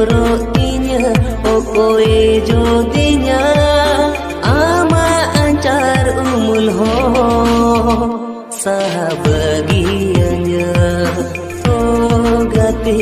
jorokinya okoe jodinya ama ancar umul ho sahabagianya oh gati